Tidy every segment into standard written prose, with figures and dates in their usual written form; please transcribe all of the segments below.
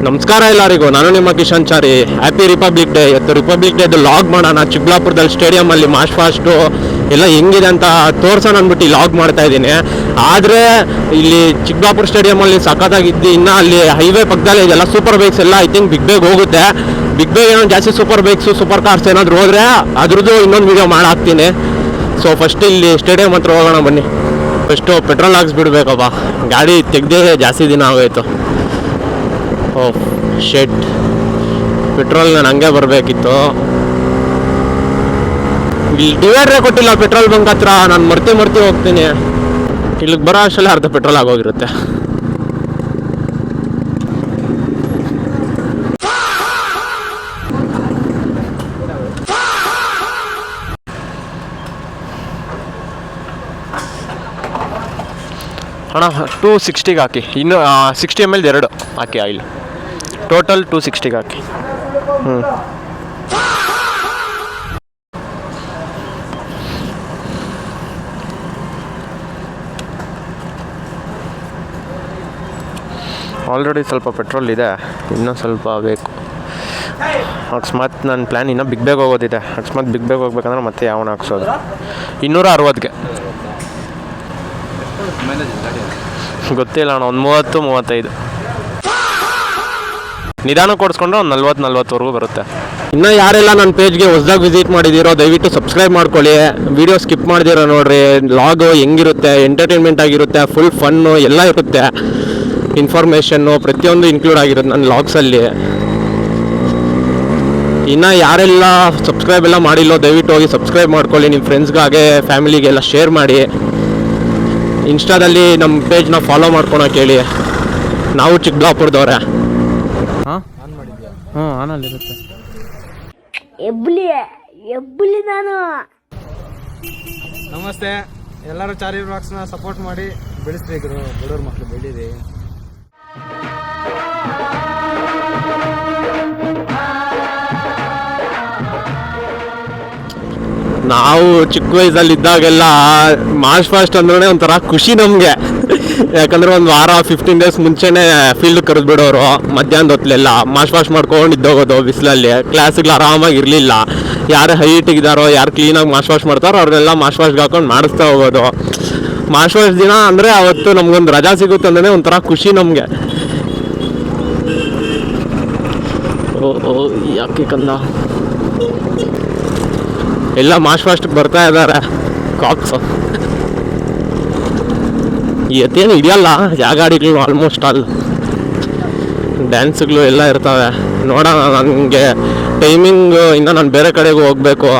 ನಮಸ್ಕಾರ ಎಲ್ಲರಿಗೂ, ನಾನು ನಿಮ್ಮ Kishan Chari. Happy republic day. ಇವತ್ತು ರಿಪಬ್ಲಿಕ್ ಡೇದು ಲಾಗ್ ಮಾಡೋಣ. ಚಿಕ್ಕಬಳ್ಳಾಪುರದಲ್ಲಿ ಸ್ಟೇಡಿಯಮಲ್ಲಿ ಮಾರ್ಚ್ ಫಾಸ್ಟು ಎಲ್ಲ ಹೆಂಗಿದೆ ಅಂತ ತೋರ್ಸೋಣ ಅಂದ್ಬಿಟ್ಟು ಲಾಗ್ ಮಾಡ್ತಾ ಇದ್ದೀನಿ. ಆದರೆ ಇಲ್ಲಿ ಚಿಕ್ಕಬಳ್ಳಾಪುರ ಸ್ಟೇಡಿಯಮಲ್ಲಿ ಸಖತ್ತಾಗಿದ್ದು, ಇನ್ನು ಅಲ್ಲಿ ಹೈವೇ ಪಕ್ಕದಲ್ಲಿ ಇದೆಲ್ಲ ಸೂಪರ್ ಬೈಕ್ಸ್ ಎಲ್ಲ ಐ ಥಿಂಕ್ ಬಿಗ್ ಬೇಗ್ ಹೋಗುತ್ತೆ. ಬಿಗ್ ಬೇಗ್ ಏನೋ ಜಾಸ್ತಿ ಸೂಪರ್ ಬೈಕ್ಸು ಸೂಪರ್ ಕಾರ್ಸ್ ಏನಾದರೂ ಹೋದರೆ ಅದ್ರದ್ದು ಇನ್ನೊಂದು ವೀಡಿಯೋ ಮಾಡಾಕ್ತೀನಿ. ಸೊ ಫಸ್ಟ್ ಇಲ್ಲಿ ಸ್ಟೇಡಿಯಂ ಹತ್ರ ಹೋಗೋಣ ಬನ್ನಿ. ಫಸ್ಟು ಪೆಟ್ರೋಲ್ ಹಾಕ್ಸ್ಬಿಡ್ಬೇಕಪ್ಪ, ಗಾಡಿ ತೆಗ್ದೇ ಜಾಸ್ತಿ ದಿನ ಆಗೋಯ್ತು. ಓಹ್ ಶೆಟ್, ಪೆಟ್ರೋಲ್ ನಾನು ಹಂಗೆ ಬರಬೇಕಿತ್ತು. ಇಲ್ಲಿ ಡಿವೈಡ್ರೇ ಕೊಟ್ಟಿಲ್ಲ ಪೆಟ್ರೋಲ್ ಬಂಕ್ ಹತ್ರ. ನಾನು ಮರ್ತಿ ಹೋಗ್ತೀನಿ. ಇಲ್ಲಿಗೆ ಬರೋ ಅಷ್ಟರಲ್ಲಿ ಅರ್ಧ ಪೆಟ್ರೋಲ್ ಆಗೋಗಿರುತ್ತೆ. ಅಣ್ಣ 260ಗೆ ಹಾಕಿ, ಇನ್ನು 60 ml 2 ಹಾಕಿ ಆಯಿಲ್. ಟೋಟಲ್ 260ಗೆ ಹಾಕಿ. ಆಲ್ರೆಡಿ ಸ್ವಲ್ಪ ಪೆಟ್ರೋಲ್ ಇದೆ, ಇನ್ನೂ ಸ್ವಲ್ಪ ಬೇಕು. ಅಕಸ್ಮಾತ್ ನನ್ನ ಪ್ಲ್ಯಾನ್ ಇನ್ನೂ ಬಿಗ್ ಬೇಗ್ ಹೋಗೋದಿದೆ. ಅಕಸ್ಮಾತ್ ಬಿಗ್ ಬೇಗ್ ಹೋಗ್ಬೇಕಂದ್ರೆ ಮತ್ತೆ ಯಾವನ ಹಾಕ್ಸೋದು. 260ಗೆ ಗೊತ್ತಿಲ್ಲ ಅಣ್ಣ, ಒಂದು 30-35 ನಿಧಾನ ಕೊಡಿಸ್ಕೊಂಡ್ರೆ ಒಂದು 40-40ವರೆಗೂ ಬರುತ್ತೆ. ಇನ್ನು ಯಾರೆಲ್ಲ ನನ್ನ ಪೇಜ್ಗೆ ಹೊಸದಾಗಿ ವಿಸಿಟ್ ಮಾಡಿದ್ದೀರೋ ದಯವಿಟ್ಟು ಸಬ್ಸ್ಕ್ರೈಬ್ ಮಾಡ್ಕೊಳ್ಳಿ. ವಿಡಿಯೋ ಸ್ಕಿಪ್ ಮಾಡಿದಿರೋ ನೋಡಿರಿ. ಲಾಗು ಹೆಂಗಿರುತ್ತೆ, ಎಂಟರ್ಟೈನ್ಮೆಂಟ್ ಆಗಿರುತ್ತೆ, ಫುಲ್ ಫನ್ನು ಎಲ್ಲ ಇರುತ್ತೆ. ಇನ್ಫಾರ್ಮೇಷನ್ನು ಪ್ರತಿಯೊಂದು ಇನ್ಕ್ಲೂಡ್ ಆಗಿರುತ್ತೆ ನನ್ನ ಲಾಗ್ಸಲ್ಲಿ. ಇನ್ನು ಯಾರೆಲ್ಲ ಸಬ್ಸ್ಕ್ರೈಬ್ ಎಲ್ಲ ಮಾಡಿಲ್ಲೋ ದಯವಿಟ್ಟು ಹೋಗಿ ಸಬ್ಸ್ಕ್ರೈಬ್ ಮಾಡ್ಕೊಳ್ಳಿ. ನಿಮ್ಮ ಫ್ರೆಂಡ್ಸ್ಗಾಗೆ ಫ್ಯಾಮಿಲಿಗೆಲ್ಲ ಶೇರ್ ಮಾಡಿ. ಇನ್ಸ್ಟಾದಲ್ಲಿ ನಮ್ಮ ಪೇಜ್ನ ಫಾಲೋ ಮಾಡ್ಕೊಳಕ್ಕೆ ಹೇಳಿ. ನಾವು ಚಿಕ್ಕಬಳ್ಳಾಪುರದವ್ರೆ. ಆನಲ್ಲಿರುತ್ತೆ ಎಬ್ಬಲಿ ನಾನು. ನಮಸ್ತೆ, ಎಲ್ಲರೂ ಚಾರಿ ಬ್ಲಾಗ್ಸ್ನ ಸಪೋರ್ಟ್ ಮಾಡಿ ಬೆಳೆಸ್ಬೇಕು. ಬಡವ್ರ ಮಕ್ಕಳು ಬೆಳೀರಿ. ನಾವು ಚಿಕ್ಕ ವಯಸ್ಸಲ್ಲಿದ್ದಾಗೆಲ್ಲ ಮಾರ್ಚ್ ಫಾಸ್ಟ್ ಅಂದ್ರೆ ಒಂಥರ ಖುಷಿ ನಮಗೆ. ಯಾಕಂದರೆ ಒಂದು ವಾರ 15 ಡೇಸ್ ಮುಂಚೆನೇ ಫೀಲ್ಡ್ ಕರೆದ್ಬಿಡೋರು. ಮಧ್ಯಾಹ್ನದ ಹೊತ್ತಲೆಲ್ಲ ಮಾರ್ಚ್ ಫಾಸ್ಟ್ ಮಾಡ್ಕೊಂಡು ಇದ್ದೋಗೋದು ಬಿಸಿಲಲ್ಲಿ. ಕ್ಲಾಸಿಗೆ ಆರಾಮಾಗಿ ಇರಲಿಲ್ಲ. ಯಾರು ಹೈಟಿಗಿದ್ದಾರೋ, ಯಾರು ಕ್ಲೀನಾಗಿ ಮಾರ್ಚ್ ಫಾಸ್ಟ್ ಮಾಡ್ತಾರೋ ಅವ್ರನ್ನೆಲ್ಲ ಮಾರ್ಚ್ ಫಾಸ್ಟ್ಗೆ ಹಾಕೊಂಡು ಮಾಡಿಸ್ತಾ ಹೋಗೋದು. ಮಾರ್ಚ್ ಫಾಸ್ಟ್ ದಿನ ಅಂದರೆ ಅವತ್ತು ನಮಗೊಂದು ರಜಾ ಸಿಗುತ್ತೆ ಅಂದ್ರೆ ಒಂಥರ ಖುಷಿ ನಮಗೆ. ಯಾಕೆ ಕಂದ ಎಲ್ಲ ಮಾರ್ಚ್ ಫಾಸ್ಟ್ಗೆ ಬರ್ತಾ ಇದ್ದಾರೆ ಕಾಕ್ಸು. ಇವತ್ತೇನು ಹಿಡಿಯಲ್ಲ ಯಾವ ಗಾಡಿಗಳು, ಆಲ್ಮೋಸ್ಟ್ ಆಲ್ ಡ್ಯಾನ್ಸ್ಗಳು ಎಲ್ಲ ಇರ್ತವೆ. ನೋಡೋಣ, ನನಗೆ ಟೈಮಿಂಗು ಇನ್ನು ನಾನು ಬೇರೆ ಕಡೆಗೂ ಹೋಗಬೇಕು.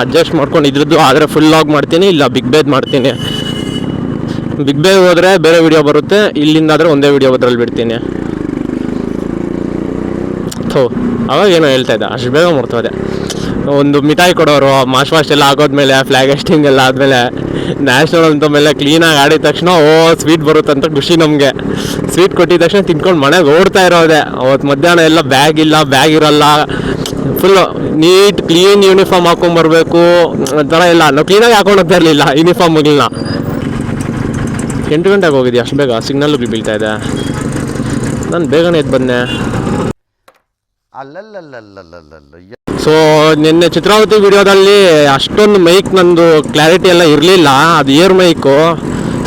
ಅಡ್ಜಸ್ಟ್ ಮಾಡ್ಕೊಂಡು ಇದ್ರದ್ದು ಆದರೆ ಫುಲ್ ಲಾಗ್ ಮಾಡ್ತೀನಿ, ಇಲ್ಲ ಬಿಗ್ ಬೇಗ್ ಮಾಡ್ತೀನಿ. ಬಿಗ್ ಬೇಗ್ ಹೋದರೆ ಬೇರೆ ವಿಡಿಯೋ ಬರುತ್ತೆ, ಇಲ್ಲಿಂದಾದರೆ ಒಂದೇ ವಿಡಿಯೋ ಅದ್ರಲ್ಲಿ ಬಿಡ್ತೀನಿ. ಅವಾಗ ಏನೋ ಹೇಳ್ತಾ ಇದ್ದೆ, ಅಷ್ಟು ಬೇಗ ಮಾಡ್ತದೆ. ಒಂದು ಮಿಠಾಯಿ ಕೊಡೋರು ಮಾರ್ಚ್ ಫಾಸ್ಟ್ ಎಲ್ಲ ಆಗೋದ್ಮೇಲೆ, ಫ್ಲ್ಯಾಗ್ ಹಾಸ್ಟಿಂಗ್ ಎಲ್ಲ ಆದಮೇಲೆ, ನ್ಯಾಷನಲ್ ಅಂತ ಮೇಲೆ ಕ್ಲೀನಾಗಿ ಆಡಿದ ತಕ್ಷಣ ಸ್ವೀಟ್ ಬರುತ್ತಂತ ಖುಷಿ ನಮಗೆ. ಸ್ವೀಟ್ ಕೊಟ್ಟಿದ ತಕ್ಷಣ ತಿನ್ಕೊಂಡು ಮನೆಗೆ ಓಡ್ತಾ ಇರೋದೆ. ಅವತ್ತು ಮಧ್ಯಾಹ್ನ ಎಲ್ಲ ಬ್ಯಾಗ್ ಇರಲ್ಲ, ಫುಲ್ಲು ನೀಟ್ ಕ್ಲೀನ್ ಯೂನಿಫಾರ್ಮ್ ಹಾಕೊಂಬರ್ಬೇಕು ಒಂಥರ ಎಲ್ಲ. ನಾವು ಕ್ಲೀನಾಗಿ ಹಾಕೊಂಡು ಹೋಗ್ತಾ ಇರಲಿಲ್ಲ ಯೂನಿಫಾರ್ಮ್ಗಳನ್ನ. 8 ಗಂಟೆಗೆ ಹೋಗಿದ್ದೆ, ಅಷ್ಟು ಬೇಗ ಸಿಗ್ನಲ್ಗಳು ಬೀಳ್ತಾ ಇದೆ. ನಾನು ಬೇಗನೆ ಎದ್ದು ಬಂದೆ. ಸೊ ನಿನ್ನೆ ಚಿತ್ರಾವತಿ ವಿಡಿಯೋದಲ್ಲಿ ಅಷ್ಟೊಂದು ಮೈಕ್ ನಂದು ಕ್ಲಾರಿಟಿ ಎಲ್ಲ ಇರಲಿಲ್ಲ. ಅದು ಇಯರ್ ಮೈಕು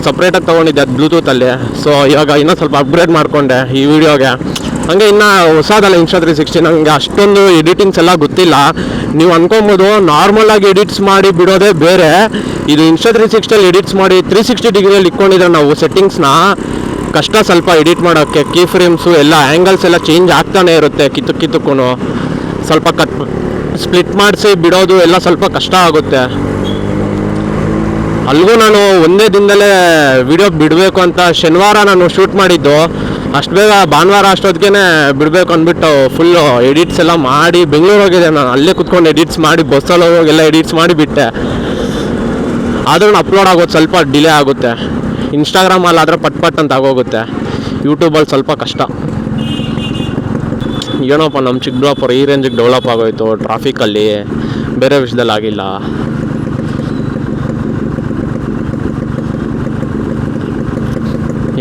ಸಪ್ರೇಟಾಗಿ ತೊಗೊಂಡಿದ್ದೆ, ಅದು ಬ್ಲೂಟೂತಲ್ಲಿ. ಸೊ ಇವಾಗ ಇನ್ನೂ ಸ್ವಲ್ಪ ಅಪ್ಗ್ರೇಡ್ ಮಾಡಿಕೊಂಡೆ ಈ ವಿಡಿಯೋಗೆ. ಹಾಗೆ ಇನ್ನೂ ಹೊಸದಲ್ಲ Insta360. ನನಗೆ ಅಷ್ಟೊಂದು ಎಡಿಟಿಂಗ್ಸ್ ಎಲ್ಲ ಗೊತ್ತಿಲ್ಲ. ನೀವು ಅಂದ್ಕೊಬೋದು ನಾರ್ಮಲಾಗಿ ಎಡಿಟ್ಸ್ ಮಾಡಿ ಬಿಡೋದೇ ಬೇರೆ, ಇದು Insta360 ಎಡಿಟ್ಸ್ ಮಾಡಿ 360 ಡಿಗ್ರಿಯಲ್ಲಿ ಇಟ್ಕೊಂಡಿದ್ರೆ ನಾವು ಸೆಟ್ಟಿಂಗ್ಸ್ನ ಕಷ್ಟ ಸ್ವಲ್ಪ ಎಡಿಟ್ ಮಾಡೋಕ್ಕೆ. ಕೀ ಫ್ರೇಮ್ಸು ಎಲ್ಲ ಆ್ಯಂಗಲ್ಸ್ ಎಲ್ಲ ಚೇಂಜ್ ಆಗ್ತಾನೆ ಇರುತ್ತೆ, ಕಿತ್ತಕ್ಕೂ ಸ್ವಲ್ಪ ಸ್ಪ್ಲಿಟ್ ಮಾಡಿಸಿ ಬಿಡೋದು ಎಲ್ಲ ಸ್ವಲ್ಪ ಕಷ್ಟ ಆಗುತ್ತೆ. ಅಲ್ಲಿಗೂ ನಾನು ಒಂದೇ ದಿನದಲ್ಲೇ ವಿಡಿಯೋ ಬಿಡಬೇಕು ಅಂತ ಶನಿವಾರ ನಾನು ಶೂಟ್ ಮಾಡಿದ್ದು. ಅಷ್ಟು ಬೇಗ ಭಾನುವಾರ ಅಷ್ಟೊತ್ತಿಗೆ ಬಿಡಬೇಕು ಅಂದ್ಬಿಟ್ಟು ಫುಲ್ಲು ಎಡಿಟ್ಸ್ ಎಲ್ಲ ಮಾಡಿ ಬೆಂಗಳೂರು ಹೋಗಿದೆ. ನಾನು ಅಲ್ಲೇ ಕುತ್ಕೊಂಡು ಎಡಿಟ್ಸ್ ಮಾಡಿ, ಬಸ್ಸಲ್ಲಿ ಹೋಗೋಗೆಲ್ಲ ಎಡಿಟ್ಸ್ ಮಾಡಿಬಿಟ್ಟೆ. ಆದ್ರೂ ಅಪ್ಲೋಡ್ ಆಗೋದು ಸ್ವಲ್ಪ ಡಿಲೇ ಆಗುತ್ತೆ. ಇನ್ಸ್ಟಾಗ್ರಾಮಲ್ಲಿ ಆದರೆ ಪಟ್ ಅಂತ ಆಗೋಗುತ್ತೆ. ಯೂಟ್ಯೂಬಲ್ಲಿ ಸ್ವಲ್ಪ ಕಷ್ಟ. ಏನೋಪ್ಪ ನಮ್ಮ ಚಿಕ್ಕಬಳ್ಳಾಪುರ ಈ ರೇಂಜಿಗೆ ಡೆವಲಪ್ ಆಗೋಯ್ತು ಟ್ರಾಫಿಕಲ್ಲಿ, ಬೇರೆ ವಿಷಯದಲ್ಲಿ ಆಗಿಲ್ಲ.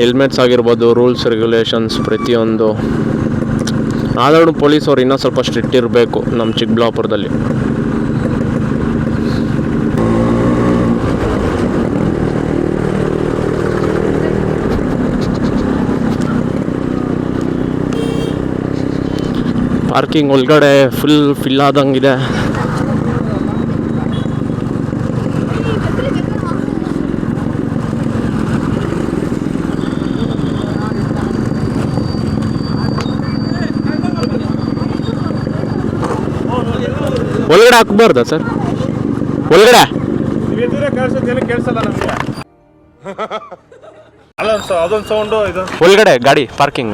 ಹೆಲ್ಮೆಟ್ಸ್ ಆಗಿರ್ಬೋದು, ರೂಲ್ಸ್ ರೆಗ್ಯುಲೇಷನ್ಸ್ ಪ್ರತಿಯೊಂದು ಆದರೂ ಪೊಲೀಸವ್ರು ಇನ್ನೂ ಸ್ವಲ್ಪ ಸ್ಟ್ರಿಕ್ಟ್ ಇರಬೇಕು ನಮ್ಮ ಚಿಕ್ಕಬಳ್ಳಾಪುರದಲ್ಲಿ. ಪಾರ್ಕಿಂಗ್ ಒಳಗಡೆ ಫಿಲ್ ಆದಂಗಿದೆ. ಒಳಗಡೆ ಹಾಕ್ಬಾರ್ದಾ ಸರ್? ಒಳಗಡೆ ಅದೊಂದು ಸೌಂಡು ಇದು ಒಳಗಡೆ ಗಾಡಿ ಪಾರ್ಕಿಂಗ್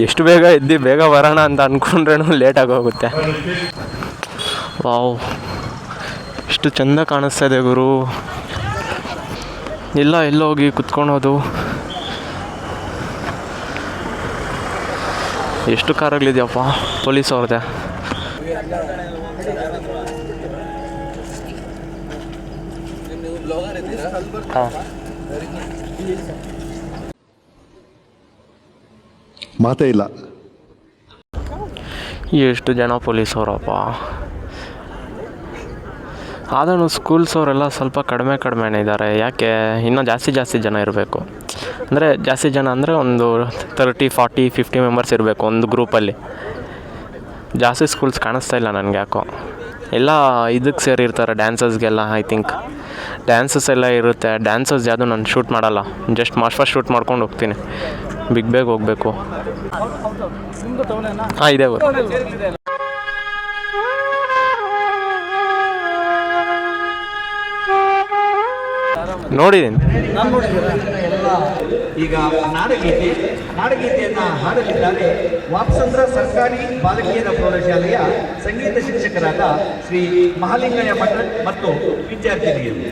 ಎಷ್ಟು ಬೇಗ ಎದ್ದು ಬೇಗ ಬರೋಣ ಅಂತ ಅಂದ್ಕೊಂಡ್ರೇನು ಲೇಟ್ ಆಗೋಗುತ್ತೆ. ವಾವ್, ಎಷ್ಟು ಚೆಂದ ಕಾಣಿಸ್ತಾ ಇದೆ ಗುರು. ಎಲ್ಲೋಗಿ ಕುತ್ಕೊಳೋದು. ಎಷ್ಟು ಕಾರುಗಳಿದೆಯಪ್ಪ ಪೊಲೀಸ್ ಅವ್ರದ್ದೆ. ಮಾತೇ ಇಲ್ಲ. ಎಷ್ಟು ಜನ ಪೊಲೀಸವರಪ್ಪ. ಆದರೂ ಸ್ಕೂಲ್ಸ್ ಅವರೆಲ್ಲ ಸ್ವಲ್ಪ ಕಡಿಮೆನೇ ಇದ್ದಾರೆ. ಯಾಕೆ ಇನ್ನೂ ಜಾಸ್ತಿ ಜನ ಇರಬೇಕು. ಅಂದರೆ ಜಾಸ್ತಿ ಜನ ಅಂದರೆ ಒಂದು 30, 40, 50 ಮೆಂಬರ್ಸ್ ಇರಬೇಕು ಒಂದು ಗ್ರೂಪಲ್ಲಿ. ಜಾಸ್ತಿ ಸ್ಕೂಲ್ಸ್ ಕಾಣಿಸ್ತಾ ಇಲ್ಲ ನನಗೆ ಯಾಕೋ. ಎಲ್ಲ ಇದಕ್ಕೆ ಸೇರಿರ್ತಾರೆ ಡ್ಯಾನ್ಸಸ್ಗೆಲ್ಲ. ಐ ಥಿಂಕ್ ಡ್ಯಾನ್ಸಸ್ ಎಲ್ಲ ಇರುತ್ತೆ. ಡ್ಯಾನ್ಸಸ್ ಯಾವುದು ನಾನು ಶೂಟ್ ಮಾಡಲ್ಲ, ಜಸ್ಟ್ ಫಸ್ಟ್ ಶೂಟ್ ಮಾಡ್ಕೊಂಡು ಹೋಗ್ತೀನಿ. ಬೇಗ ಹೋಗಬೇಕು. ಹಾಂ, ಇದೆ ನೋಡಿದ್ದೀನಿ. ಈಗ ನಾಡಗೀತೆಯನ್ನು ಹಾಡಲಿದ್ದಾರೆ ವಾಪ್ಸಂದ್ರ ಸರ್ಕಾರಿ ಬಾಲಕಿಯರ ಪ್ರೌಢಶಾಲೆಯ ಸಂಗೀತ ಶಿಕ್ಷಕರಾದ ಶ್ರೀ ಮಹಾಲಿಂಗಯ್ಯ ಮಠ ಮತ್ತು ವಿದ್ಯಾರ್ಥಿನಿಯರು.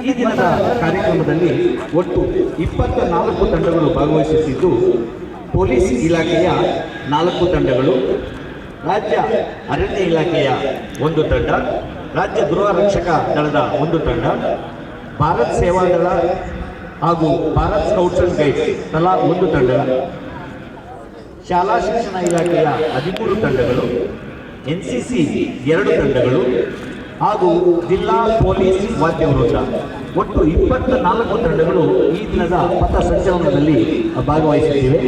ಈ ದಿನದ ಕಾರ್ಯಕ್ರಮದಲ್ಲಿ ಒಟ್ಟು 24 ತಂಡಗಳು ಭಾಗವಹಿಸಿದ್ದು ಪೊಲೀಸ್ ಇಲಾಖೆಯ 4 ತಂಡಗಳು, ರಾಜ್ಯ ಅರಣ್ಯ ಇಲಾಖೆಯ 1 ತಂಡ, ರಾಜ್ಯ ಗೃಹ ರಕ್ಷಕ ದಳದ 1 ತಂಡ, ಭಾರತ್ ಸೇವಾದಳ ಹಾಗೂ ಭಾರತ್ ಸ್ಕೌಟ್ಸ್ ಅಂಡ್ ಗೈಡ್ಸ್ ತಲಾ 1 ತಂಡ, ಶಾಲಾ ಶಿಕ್ಷಣ ಇಲಾಖೆಯ 13 ತಂಡಗಳು, NCC 2 ತಂಡಗಳು ಹಾಗೂ ಜಿಲ್ಲಾ ಪೊಲೀಸ್ ವಾದ್ಯವೃಂದ ಒಟ್ಟು 24 ತಂಡಗಳು ಈ ದಿನದ ಪಥ ಸಂಚಲನದಲ್ಲಿ ಭಾಗವಹಿಸುತ್ತಿವೆ.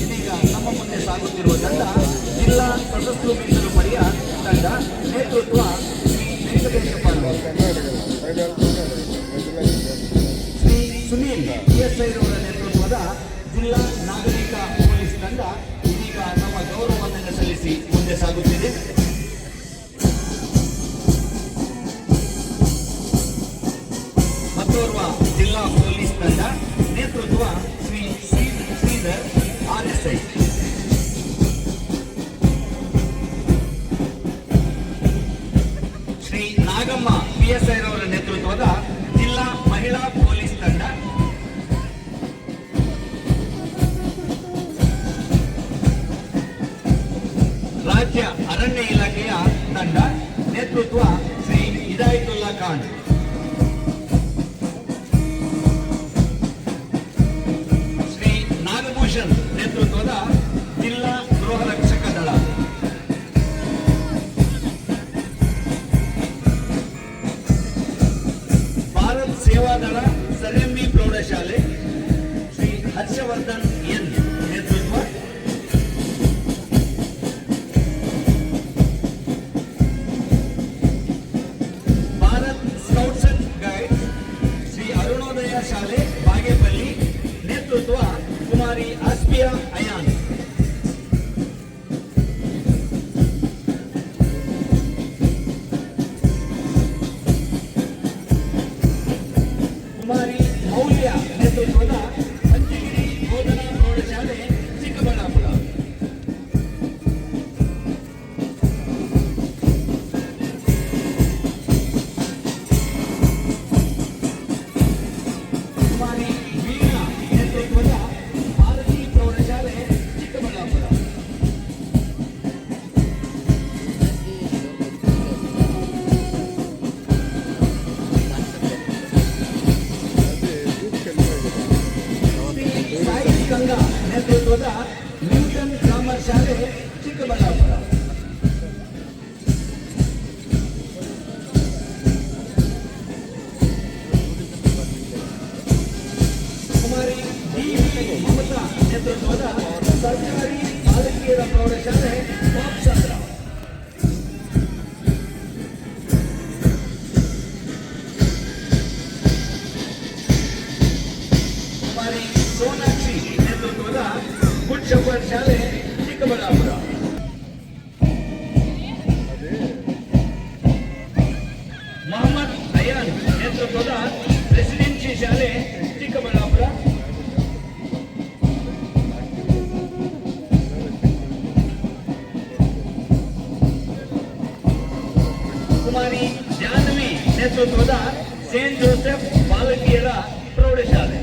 ಇದೀಗ ನಮ್ಮ ಮುಂದೆ ಸಾಗುತ್ತಿರುವ ತಂಡ ಜಿಲ್ಲಾ ಸಶಸ್ತ್ರ ಮೀಸಲು ಪಡೆಯ ತಂಡ, ನೇತೃತ್ವ ಶ್ರೀ ವೆಂಕಟೇಶ ಪಾಂಡೆ. ಶ್ರೀ ಸುನೀಲ್ PSI ರವರ ನೇತೃತ್ವದ ಜಿಲ್ಲಾ ನಾಗರಿಕ ಪೊಲೀಸ್ ತಂಡ ಇದೀಗ ನಮ್ಮ ಗೌರವವನ್ನು ಸಲ್ಲಿಸಿ ಮುಂದೆ ಸಾಗುತ್ತಿದೆ. ಮತ್ತೋರ್ವ ಜಿಲ್ಲಾ ಪೊಲೀಸ್ ತಂಡ ನೇತೃತ್ವ ಶ್ರೀ ಶ್ರೀಧರ್ RSI. ಶ್ರೀ ನಾಗಮ್ಮ PSI ರವರ ನೇತೃತ್ವದ ಜಿಲ್ಲಾ ಮಹಿಳಾ ಪೊಲೀಸ್ ತಂಡ, ರಾಜ್ಯ ಅರಣ್ಯ ಇಲಾಖೆಯ ತಂಡ ನೇತೃತ್ವ ಶ್ರೀ ಹಿದಾಯತುಲ್ಲಾ ಖಾನ್. ಶ್ರೀ ನಾಗಭೂಷಣ್ ನೇತೃತ್ವದ ಜಿಲ್ಲಾ ಗೃಹ ರಕ್ಷಕ ದಳ. ಭಾರತ್ ಸೇವಾದಳ ಸರೆಂಬಿ ಪ್ರೌಢಶಾಲೆ ಶ್ರೀ ಹರ್ಷವರ್ಧನ್ N ನೇತೃತ್ವ. Bharat scouts and guides Shri Arunodaya ಶಾಲೆ ಬಾಗೇಪಲ್ಲಿ ನೇತೃತ್ವ ಕುಮಾರಿ ಆಸ್ಪಿಯಾ ಅಯಾನ್. ಕುಮಾರಿ ಮೌಲ್ಯ ನೇತೃತ್ವದ ಪಂಚಗಿರಿ ಬೋಧನಾ ಪ್ರೌಢಶಾಲೆ ಚಿಕ್ಕಬಳ್ಳಾಪುರ. ಕುಮಾರಿ ವೀಣಾ ನೇತೃತ್ವದ ಭಾರತೀ ಪ್ರೌಢಶಾಲೆ ಚಿಕ್ಕಬಳ್ಳಾಪುರ. ಸಾಯಿ ಗಂಗಾ ನೇತೃತ್ವದ ನ್ಯೂಟನ್ ಗ್ರಾಮರ್ ಶಾಲೆ ಚಿಕ್ಕಬಳ್ಳಾಪುರ. ಕುಮಾರಿ DV ಮಮತಾ ನೇತೃತ್ವದ ಸರ್ಕಾರಿ ಬಾಲಕಿಯರ ಪ್ರೌಢಶಾಲೆ ಬಾಪ್ಸಂದ್ರ. ಕುಮಾರಿ ಸೋನಾಕ್ಷಿ ನೇತೃತ್ವದ ಗುಡ್ ಶೆಫರ್ಡ್ ಶಾಲೆ ಚಿಕ್ಕಬಳ್ಳಾಪುರ. ಮೊಹಮ್ಮದ್ ಅಯಾನ್ ನೇತೃತ್ವದ ರೆಸಿಡೆನ್ಸಿ ಶಾಲೆ ಚಿಕ್ಕಬಳ್ಳಾಪುರ. ಕುಮಾರಿ ಜಾನ್ವಿ ನೇತೃತ್ವದ ಸೇಂಟ್ ಜೋಸೆಫ್ ಬಾಲಕಿಯರ ಪ್ರೌಢಶಾಲೆ.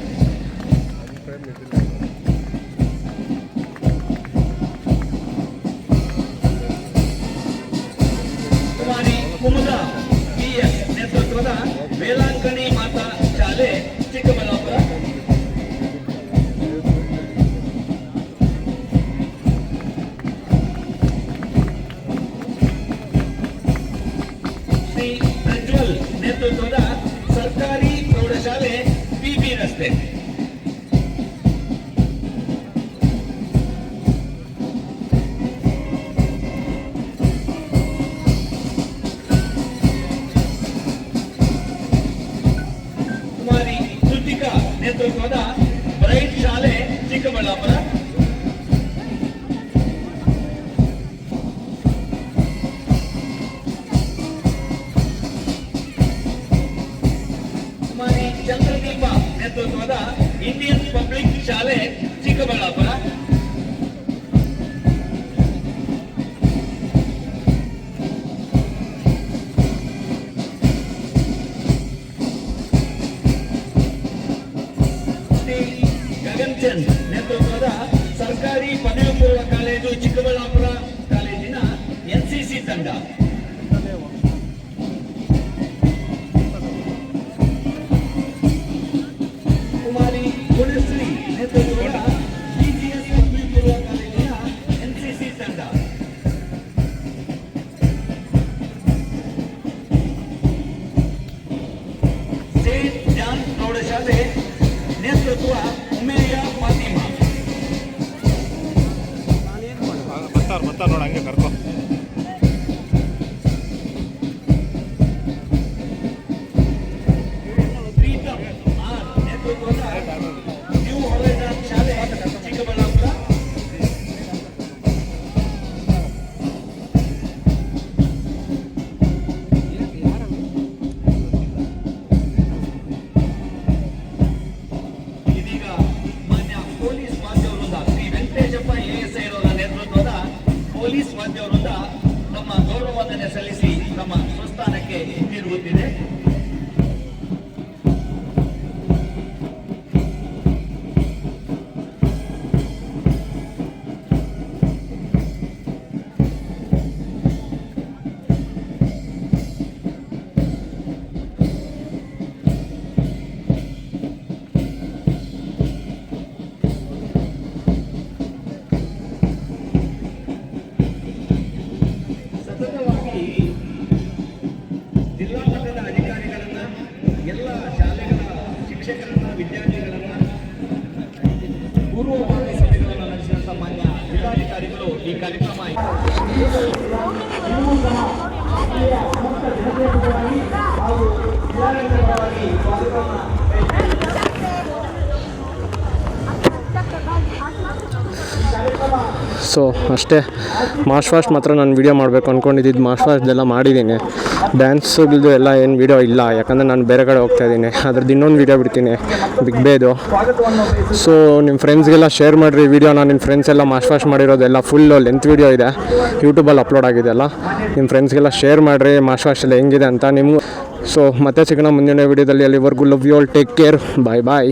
ಕುಮಾರಿ ಕುಮುದ PS ನೇತೃತ್ವದ ವೇಲಾಂಕಣಿ ಮಾತಾ ಶಾಲೆ ಚಿಕ್ಕಬಳ್ಳಾಪುರ. ಶ್ರೀ ಪ್ರಜ್ವಲ್ ನೇತೃತ್ವದ ಸರ್ಕಾರಿ ಪ್ರೌಢಶಾಲೆ PB ರಸ್ತೆ. ಕುಮಾರಿ ಕೃತಿಕಾ ನೇತೃತ್ವದ ಬ್ರೈಟ್ ಶಾಲೆ ಚಿಕ್ಕಬಳ್ಳಾಪುರ. ಕುಮಾರಿ ಚಂದ್ರದೀಪ ನೇತೃತ್ವದ ಇಂಡಿಯನ್ ಪಬ್ಲಿಕ್ ಶಾಲೆ ಚಿಕ್ಕಬಳ್ಳಾಪುರ. ಶ್ರೀ ಗಗನ್ ಚಂದ್ ನೇತೃತ್ವದ ಸರ್ಕಾರಿ ಪದವಿ ಪೂರ್ವ ಕಾಲೇಜು ಚಿಕ್ಕಬಳ್ಳಾಪುರ ಕಾಲೇಜಿನ ಎನ್ಸಿಸಿ ತಂಡ. ಕುಮಾರಿ ಗುಣಶ್ರೀ ನೇತೃತ್ವದ BGS ಪದವಿ ಪೂರ್ವ ಕಾಲೇಜಿನ ಎನ್ಸಿಸಿ ತಂಡ. ಸೇಂಟ್ ಜಾನ್ ಪ್ರೌಢಶಾಲೆ ನೇತೃತ್ವ ಉಮೇಯ ಫಾತಿಮಾ. ಬರ್ತಾರ ನೋಡಿ ಹಂಗೆ ಕರ್ಕೊ. ಪ್ರೀತಮ್ ಆರ್ ನೇತೃತ್ವದ ನ್ಯೂ ಹಾರೈಸನ್ ಶಾಲೆ ಚಿಕ್ಕಬಳ್ಳಾಪುರ. ಇದೀಗ ಮಾನ್ಯ ಪೊಲೀಸ್ ವಾದ್ಯ ವೃಂದ ಶ್ರೀ ವೆಂಕಟೇಶಪ್ಪ ASI ಅವರ ನೇತೃತ್ವದ ಪೊಲೀಸ್ ವಾದ್ಯ ವೃಂದ ತಮ್ಮ ಗೌರವವಂದನೆ ಸಲ್ಲಿಸಿ ತಮ್ಮ ಸ್ವಸ್ಥಾನಕ್ಕೆ ಹಿಂದಿರುಗುತ್ತಿದೆ. ಸತತವಾಗಿ ಜಿಲ್ಲಾ ಮಟ್ಟದ ಅಧಿಕಾರಿಗಳನ್ನ, ಎಲ್ಲ ಶಾಲೆಗಳ ಶಿಕ್ಷಕರನ್ನ, ವಿದ್ಯಾರ್ಥಿಗಳನ್ನ, ಪೂರ್ವಭಾವಿ ಸಭೆಗಳನ್ನು ನಡೆಸಿದಂತ ಮಾನ್ಯ ಜಿಲ್ಲಾಧಿಕಾರಿಗಳು ಈ ಕಾರ್ಯಕ್ರಮ ಸೊ ಅಷ್ಟೇ. ಮಾರ್ಚ್ ಫಾಸ್ಟ್ ಮಾತ್ರ ನಾನು ವೀಡಿಯೋ ಮಾಡಬೇಕು ಅಂದ್ಕೊಂಡಿದ್ದು. ಮಾರ್ಚ್ ಫಾಸ್ಟ್ದೆಲ್ಲ ಮಾಡಿದ್ದೀನಿ. ಡ್ಯಾನ್ಸ್ಗಳದ್ದು ಎಲ್ಲ ಏನು ವೀಡಿಯೋ ಇಲ್ಲ, ಯಾಕಂದರೆ ನಾನು ಬೇರೆ ಕಡೆ ಹೋಗ್ತಾಯಿದ್ದೀನಿ. ಅದ್ರದ್ದು ಇನ್ನೊಂದು ವೀಡಿಯೋ ಬಿಡ್ತೀನಿ ಬಿಗ್ ಬೇದು. ಸೊ ನಿಮ್ಮ ಫ್ರೆಂಡ್ಸ್ಗೆಲ್ಲ ಶೇರ್ ಮಾಡಿರಿ ವೀಡಿಯೋನ. ನಿಮ್ಮ ಫ್ರೆಂಡ್ಸ್ ಎಲ್ಲ ಮಾರ್ಚ್ ಫಾಸ್ಟ್ ಮಾಡಿರೋದೆಲ್ಲ ಫುಲ್ಲು ಲೆಂತ್ ವೀಡಿಯೋ ಇದೆ, ಯೂಟ್ಯೂಬಲ್ಲಿ ಅಪ್ಲೋಡ್ ಆಗಿದೆ ಅಲ್ಲ. ನಿಮ್ಮ ಫ್ರೆಂಡ್ಸ್ಗೆಲ್ಲ ಶೇರ್ ಮಾಡಿರಿ ಮಾರ್ಚ್ ಫಾಸ್ಟ್ ಎಲ್ಲ ಹೆಂಗಿದೆ ಅಂತ ನಿಮಗೂ. ಸೊ ಮತ್ತೆ ಸಿಗೋಣ ಮುಂದಿನ ವೀಡಿಯೋದಲ್ಲಿ. ಅಲ್ಲಿವರೆಗೂ love you all, take care, bye bye.